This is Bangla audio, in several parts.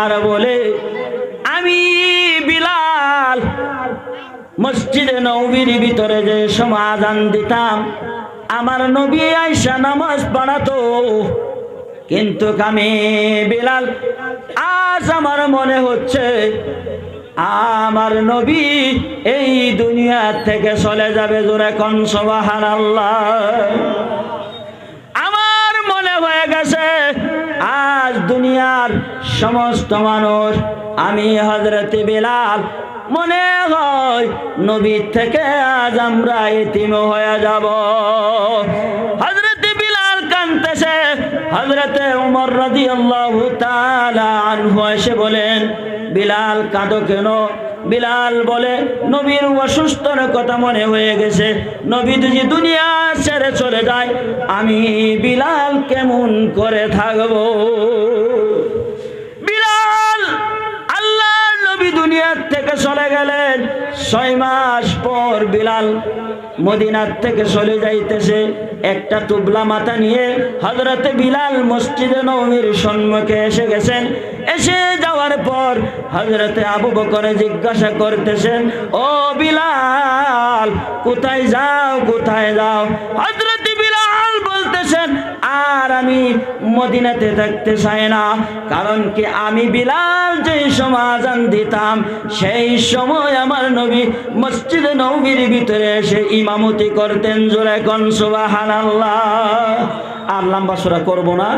আর বলে, আমি বিলাল মসজিদে নববীর ভিতরে যে সময় আযান দিতাম, আমার নবী আয়েশা নামাজ পড়াতো, কিন্তু আমি বিলাল আজ আমার মনে হচ্ছে আমার নবী এই দুনিয়া থেকে চলে যাবে। জোরে কোন সুবহানাল্লাহ। আমার মনে হয়ে গেছে আজ দুনিয়ার সমস্ত মানুষ, আমি হযরত বিলাল, মনে হয় নবীর থেকে আজ আমরা এতিম হয়ে যাব। হযরত বিলাল কাঁদতেছে। হযরত ওমর রাদিয়াল্লাহু তাআলা আনহু এসে বলেন, বিলাল কাঁদো কেন? বিলাল বলে, নবীর অসুস্থতার কথা মনে হয়ে গেছে। নবী যদি দুনিয়া ছেড়ে চলে যায়, আমি বিলাল কেমন করে থাকবো? বিলাল, আল্লাহর নবী দুনিয়ার থেকে চলে গেলেন। 6 মাস পর বিলাল মদিনার থেকে চলে যাইতেছে একটা টুবলা মাথা নিয়ে। হযরত বিলাল মসজিদে নববীর সম্মুখে এসে গেছেন। এসে যাওয়ার পর হযরত আবু বকর জিজ্ঞাসা করতেছেন, ও বিলাল, কোথায় যাও, কোথায় যাও? হযরত বিলাল বলতেছেন, আর আমি মদিনাতে থাকতে চাই না। কারণ কি, আমি বিলাল যেই সময় আযান দিতাম, সেই সময় আমার নবী মসজিদে নববীর ভিতরে এসে ইমামতি করতেন। জোরে কোন সুবহানাল্লাহ। আর লম্বা সূরা করব না,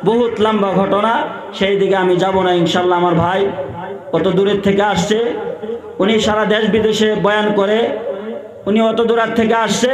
বহুত লম্বা ঘটনা, সেই দিকে আমি যাব না ইনশাআল্লাহ। আমার ভাই কত দূরের থেকে আসছে, উনি সারা দেশ বিদেশে বয়ান করে, উনি অত দূর থেকে আসছে।